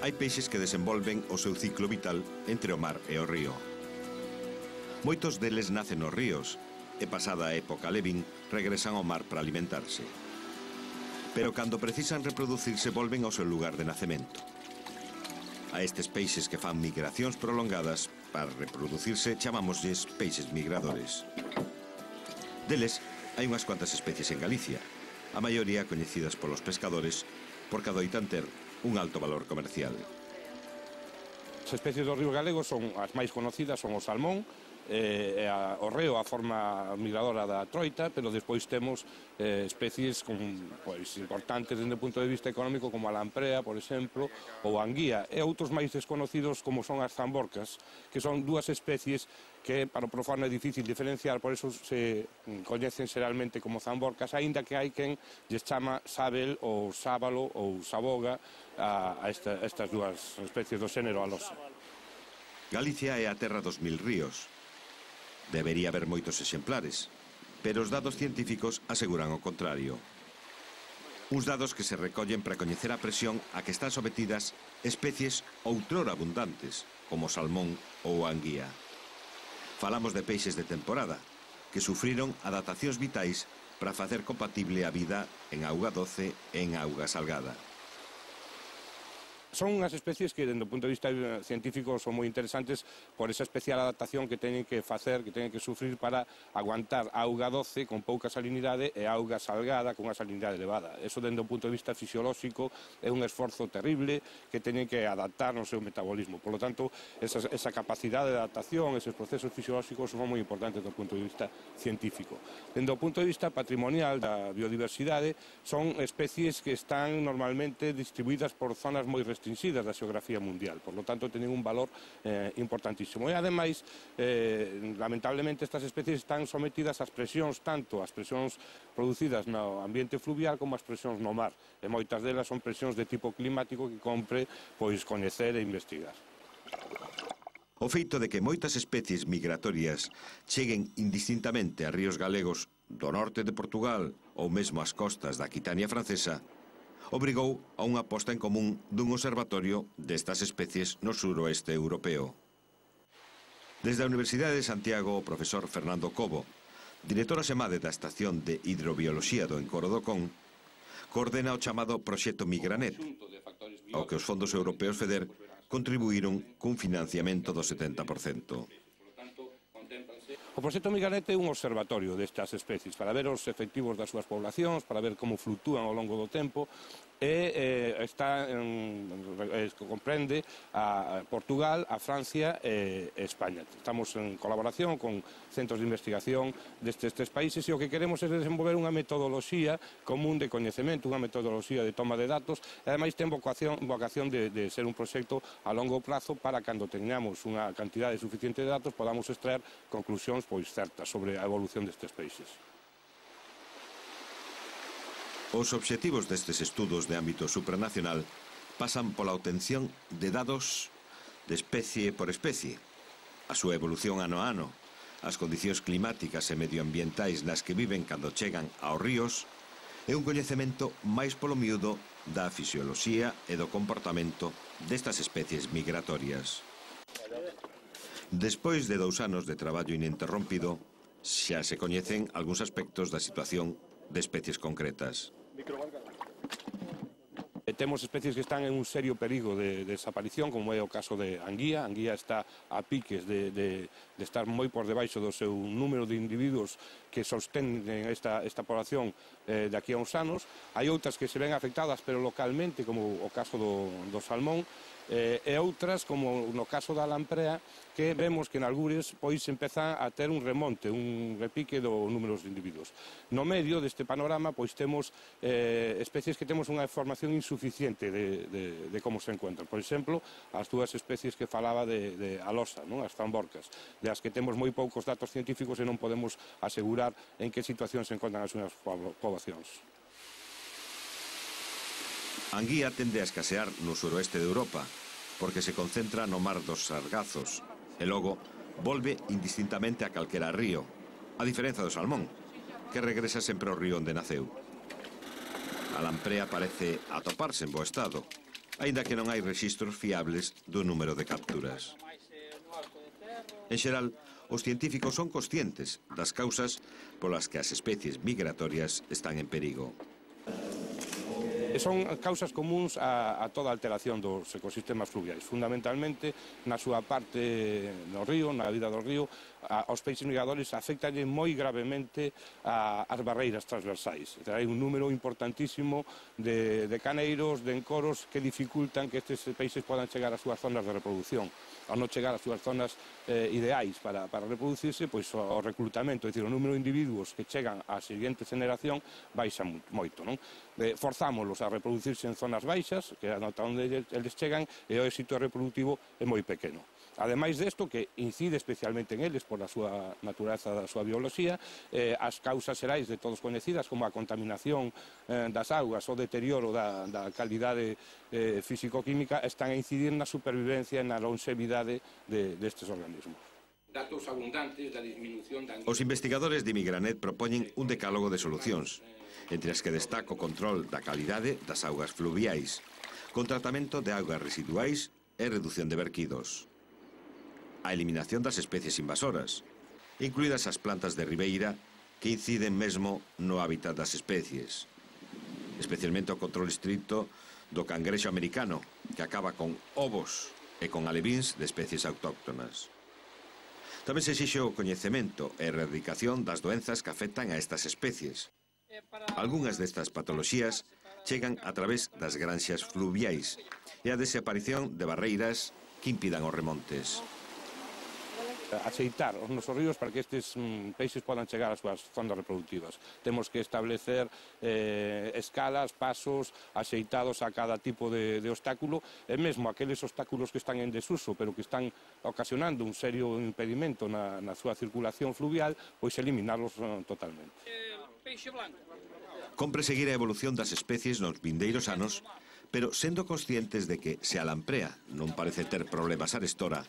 hai peixes que desenvolven o seu ciclo vital entre o mar e o río. Moitos deles nacen nos ríos e, pasada a época levín, regresan ao mar para alimentarse. Pero cando precisan reproducirse volven ao seu lugar de nacemento. A estes peixes que fan migracións prolongadas para reproducirse chamámoslles peixes migradores. Deles hai unhas cuantas especies en Galicia, a maioría coñecidas polos pescadores porque adoitan ter un alto valor comercial. As especies dos ríos galegos son as máis conocidas, son o salmón, o reo a forma migradora da troita, pero despois temos especies importantes desde o punto de vista económico como a lamprea, por exemplo, ou a anguía, e outros máis desconocidos como son as zamborcas, que son dúas especies que para o profano é difícil diferenciar, por eso se coñecen xeralmente como zamborcas, aínda que hai quen lles chama sabel ou sábalo ou saboga a estas dúas especies do xénero alosa. Galicia é a terra dos 1000 ríos. Debería haber moitos exemplares, pero os dados científicos aseguran o contrario. Uns dados que se recollen para coñecer a presión a que están sometidas especies outrora abundantes, como o salmón ou a anguía. Falamos de peixes de temporada, que sufriron adaptacións vitais para facer compatible a vida en auga doce e en auga salgada. Son unhas especies que, dende o punto de vista científico, son moi interesantes por esa especial adaptación que teñen que facer, que teñen que sufrir para aguantar auga doce con pouca salinidade e auga salgada con unha salinidade elevada. Eso, dende o punto de vista fisiolóxico, é un esforzo terrible que teñen que adaptar no seu metabolismo. Por lo tanto, esa capacidade de adaptación, esos procesos fisiolóxicos son moi importantes do punto de vista científico. Dende o punto de vista patrimonial da biodiversidade, son especies que están normalmente distribuídas por zonas moi restritas da xeografía mundial, por lo tanto teñen un valor importantísimo. E ademais, lamentablemente, estas especies están sometidas ás presións, tanto as presións producidas no ambiente fluvial como as presións no mar, e moitas delas son presións de tipo climático que compre coñecer e investigar. O feito de que moitas especies migratorias cheguen indistintamente a ríos galegos do norte de Portugal ou mesmo ás costas da Aquitania francesa obrigou a unha posta en común dun observatorio destas especies no suroeste europeo. Desde a Universidade de Santiago, o profesor Fernando Cobo, director asemade da Estación de Hidrobioloxía do Encoro do Con, coordena o chamado Proxecto Migranet, ao que os fondos europeos FEDER contribuíron cun financiamento do 70%. O proxecto Migranet é un observatorio destas especies para ver os efectivos das súas poblacións, para ver como fluctúan ao longo do tempo e comprende a Portugal, a Francia e España. Estamos en colaboración con centros de investigación destes países e o que queremos é desenvolver unha metodoloxía común de coñecemento, unha metodoloxía de toma de datos e ademais ten vocación de ser un proxecto a longo prazo para cando teñamos unha cantidade suficiente de datos podamos extraer conclusións certas sobre a evolución destes peixes. Os obxectivos destes estudos de ámbito supranacional pasan pola obtención de dados de especie por especie, a súa evolución ano a ano, as condicións climáticas e medioambientais nas que viven cando chegan aos ríos e un coñecemento máis polo miúdo da fisioloxía e do comportamento destas especies migratorias. Despois de 2 anos de traballo ininterrompido, xa se coñecen algúns aspectos da situación de especies concretas. Temos especies que están en un serio perigo de desaparición, como é o caso de anguía. A anguía está a piques de estar moi por debaixo do seu número de individuos que sostenen esta población de aquí a uns anos. Hai outras que se ven afectadas, pero localmente, como o caso do salmón, e outras, como no caso da lamprea, que vemos que en algures empeza a ter un remonte, un repique do número de individuos. No medio deste panorama temos especies que temos unha información insuficiente de como se encuentran. Por exemplo, as dúas especies que falaba de alosa, as zamborcas, das que temos moi poucos datos científicos e non podemos asegurar en que situación se encontran as súas poboacións. A anguía tende a escasear no suroeste de Europa, porque se concentra no mar dos Sargazos, e logo volve indistintamente a calquera río, a diferenza do salmón, que regresa sempre ao río onde naceu. A lamprea parece atoparse en bo estado, aínda que non hai rexistros fiables do número de capturas. En xeral, os científicos son conscientes das causas polas que as especies migratorias están en perigo. Son causas comuns a toda alteración dos ecosistemas fluviais. Fundamentalmente, na súa parte no río, na vida do río, aos peixes migradores afectalle moi gravemente as barreiras transversais. Hai un número importantísimo de caneiros, de encoros, que dificultan que estes peixes podan chegar ás súas zonas de reproducción. Ao non chegar ás súas zonas ideais para reproducirse, pois o reclutamento, é dicir, o número de individuos que chegan á seguinte generación baixa moito, non? Forzámolos a reproducirse en zonas baixas, que é ata onde eles chegan, e o éxito reproductivo é moi pequeno. Ademais desto, que incide especialmente en eles por a súa natureza, da súa bioloxía, as causas xerais de todos coñecidas, como a contaminación das augas, o deterioro da calidade físico-química, están a incidir na supervivencia e na longevidade destes organismos. Datos abundantes da disminución da... Os investigadores de Migranet propoñen un decálogo de solucións, entre as que destaca o control da calidade das augas fluviais, con tratamento de augas residuais e reducción de verquidos. A eliminación das especies invasoras, incluídas as plantas de ribeira que inciden mesmo no hábitat das especies, especialmente o control estricto do cangrexo americano, que acaba con ovos e con alevíns de especies autóctonas. Tamén se exixe o coñecemento e erradicación das doenzas que afectan a estas especies. Algunhas destas patoloxías chegan a través das granxas fluviais e a desaparición de barreiras que impidan os remontes. Axeitar os nosos ríos para que estes peixes podan chegar ás súas zonas reproductivas. Temos que establecer escalas, pasos, axeitados a cada tipo de obstáculo, e mesmo aqueles obstáculos que están en desuso, pero que están ocasionando un serio impedimento na súa circulación fluvial, pois eliminarlos totalmente. Compre seguir a evolución das especies nos vindeiros anos, pero sendo conscientes de que, se a lamprea non parece ter problemas arestora,